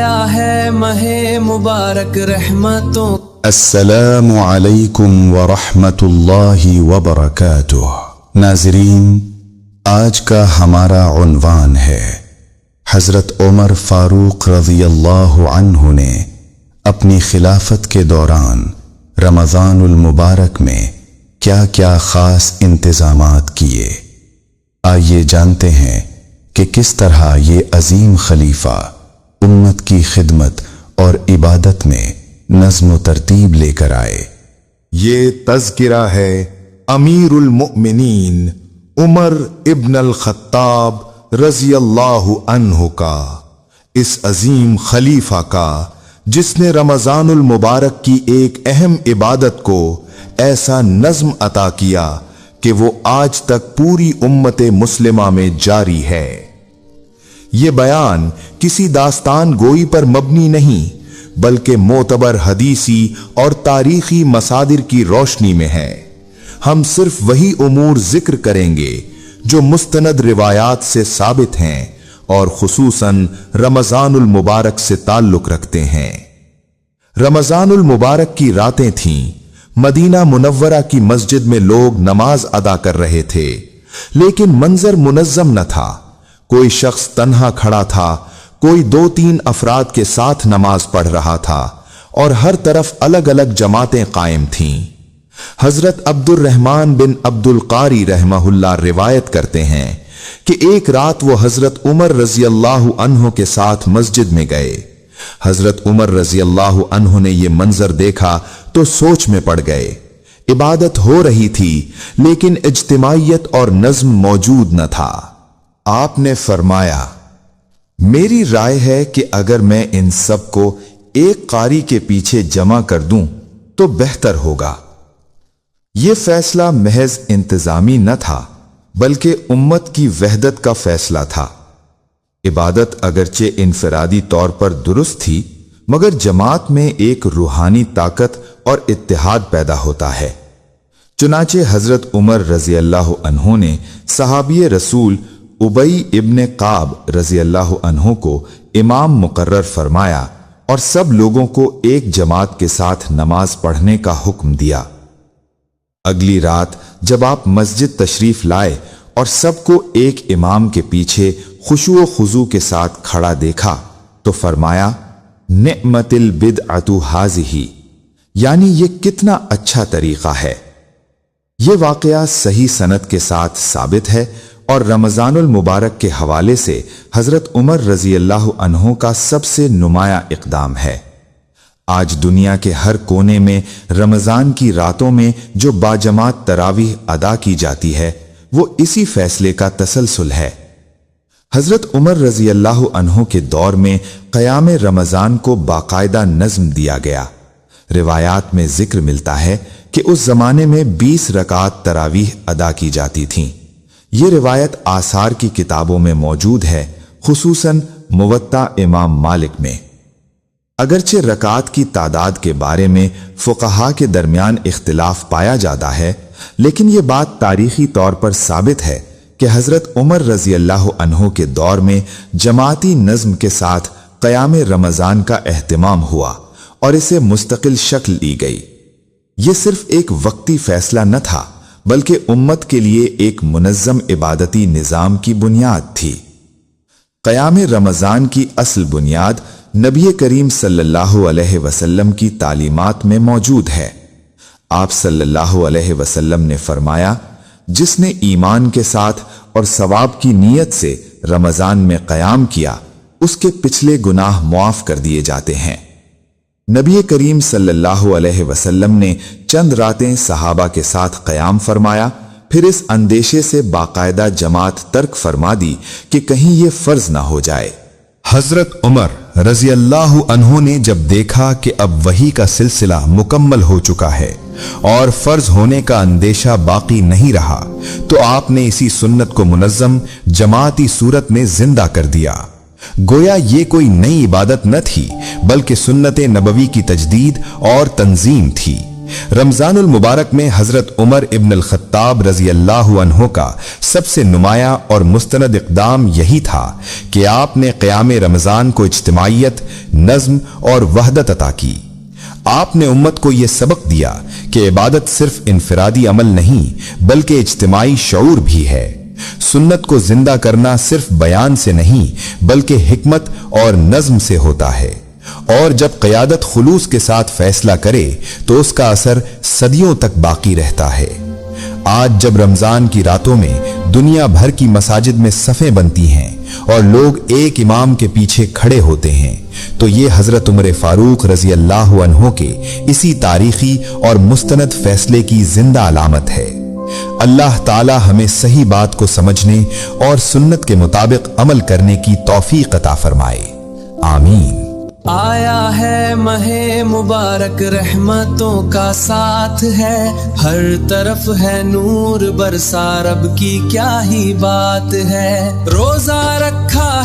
आया है महे मुबारक रहमतों। अस्सलामु अलैकुम व रहमतुल्लाहि व बरकातुह। नाज़रीन, आज का हमारा उन्वान है हज़रत उमर फारूक रज़ियल्लाहु अन्हु ने अपनी खिलाफत के दौरान रमज़ानुल मुबारक में क्या क्या ख़ास इंतज़ामात किए। आइए जानते हैं कि किस तरह ये अजीम खलीफा उम्मत की खिदमत और इबादत में नज़्म व तरतीब लेकर आए। ये तज़किरा है अमीरुल मुमिनीन उमर इब्न अल खत्ताब रज़ियल्लाहु अन्हु का, इस अजीम खलीफा का जिसने रमज़ानुल मुबारक की एक अहम इबादत को ऐसा नज़्म अता किया कि वो आज तक पूरी उम्मत मुस्लिमा में जारी है। ये बयान किसी दास्तान गोई पर मबनी नहीं बल्कि मोतबर हदीसी और तारीखी मसादिर की रोशनी में है। हम सिर्फ वही उमूर जिक्र करेंगे जो मुस्तनद रिवायात से साबित हैं और खुसूसन रमज़ानुल मुबारक से ताल्लुक रखते हैं। रमज़ानुल मुबारक की रातें थीं। मदीना मुनव्वरा की मस्जिद में लोग नमाज अदा कर रहे थे, लेकिन मंजर मुनज़्ज़म न था। कोई शख्स तन्हा खड़ा था, कोई 2-3 अफराद के साथ नमाज पढ़ रहा था और हर तरफ अलग अलग जमातें कायम थीं। हजरत अब्दुर रहमान बिन अब्दुल कारी रहमहुल्लाह रिवायत करते हैं कि एक रात वो हजरत उमर रज़ियल्लाहु अन्हु के साथ मस्जिद में गए। हजरत उमर रज़ियल्लाहु अन्हु ने ये मंजर देखा तो सोच में पड़ गए। इबादत हो रही थी लेकिन इज्तिमाइयत और नज़्म मौजूद न था। आपने फरमाया, मेरी राय है कि अगर मैं इन सब को एक कारी के पीछे जमा कर दूं तो बेहतर होगा। यह फैसला महज इंतजामी न था बल्कि उम्मत की वहदत का फैसला था। इबादत अगरचे इनफरादी तौर पर दुरुस्त थी, मगर जमात में एक रूहानी ताकत और इत्तेहाद पैदा होता है। चुनाचे हजरत उमर रज़ियल्लाहु अन्हु ने सहाबी रसूल उबई इब्ने काब रज़ियल्लाहु अन्हु को इमाम मुकर्रर फरमाया और सब लोगों को एक जमात के साथ नमाज पढ़ने का हुक्म दिया। अगली रात जब आप मस्जिद तशरीफ लाए और सबको एक इमाम के पीछे खुशू खुजू के साथ खड़ा देखा तो फरमाया, निअमतिल बिदअतु हाज़िही, यानी ये कितना अच्छा तरीका है। ये वाकया सही सनद के साथ साबित है और रमज़ानुल मुबारक के हवाले से हजरत उमर रज़ियल्लाहु अन्हु का सबसे नुमाया इक़दाम है। आज दुनिया के हर कोने में रमज़ान की रातों में जो बाजमात तरावीह अदा की जाती है वो इसी फैसले का तसलसल है। हजरत उमर रज़ियल्लाहु अन्हु के दौर में क़याम रमज़ान को बाकायदा नज़्म दिया गया। रिवायात में जिक्र मिलता है कि उस जमाने में 20 रकात तरावीह अदा की जाती थीं। ये रिवायत आसार की किताबों में मौजूद है, खुसूसन मुवत्ता इमाम मालिक में। अगरचे रकात की तादाद के बारे में फुक़हा के दरमियान इख्तिलाफ पाया जाता है, लेकिन ये बात तारीखी तौर पर साबित है कि हजरत उमर रज़ियल्लाहु अन्हु के दौर में जमाती नज़्म के साथ क़याम रमज़ान का एहतिमाम हुआ और इसे मुस्तकिल शक्ल दी गई। ये सिर्फ एक वक्ती फैसला न था बल्कि उम्मत के लिए एक मुनज़्ज़म इबादती निज़ाम की बुनियाद थी। क़याम रमज़ान की असल बुनियाद नबी करीम सल्लल्लाहु अलैहि वसल्लम की तालीमात में मौजूद है। आप सल्लल्लाहु अलैहि वसल्लम ने फरमाया, जिसने ईमान के साथ और सवाब की नीयत से रमज़ान में क़याम किया उसके पिछले गुनाह मुआफ़ कर दिए जाते हैं। नबी करीम सल्लल्लाहु अलैहि वसल्लम ने चंद रातें सहाबा के साथ क़याम फरमाया, फिर इस अंदेशे से बाकायदा जमात तर्क फरमा दी कि कहीं ये फ़र्ज ना हो जाए। हजरत उमर रज़ियल्लाहु अन्हु ने जब देखा कि अब वही का सिलसिला मुकम्मल हो चुका है और फर्ज होने का अंदेशा बाकी नहीं रहा, तो आपने इसी सुन्नत को मुनज़्ज़म जमाती सूरत में जिंदा कर दिया। गोया ये कोई नई इबादत न थी बल्कि सुन्नत नबवी की तजदीद और तंजीम थी। रमजानुल मुबारक में हजरत उमर इब्न अल खत्ताब रजी अल्लाह अन्हो का सबसे नुमाया और मुस्तनद इक़दाम यही था कि आपने क़याम रमजान को इज्तिमाइयत, नज़्म और वहदत अता की। आपने उम्मत को यह सबक दिया कि इबादत सिर्फ इनफरादी अमल नहीं बल्कि इज्तिमाई शऊर भी है। सुन्नत को जिंदा करना सिर्फ बयान से नहीं बल्कि हिकमत और नज़्म से होता है, और जब क़यादत खुलूस के साथ फैसला करे तो उसका असर सदियों तक बाकी रहता है। आज जब रमजान की रातों में दुनिया भर की मसाजिद में सफ़ें बनती हैं और लोग एक इमाम के पीछे खड़े होते हैं, तो ये हजरत उमर फारूक रजी अल्लाह अन्हो के इसी तारीखी और मुस्तनद फैसले की जिंदा अलामत है। अल्लाह ताला हमें सही बात को समझने और सुन्नत के मुताबिक अमल करने की तौफीक अता फरमाए। आमीन। आया है महे मुबारक, रहमतों का साथ है, हर तरफ है नूर बरसा, रब की क्या ही बात है। रोजा रखा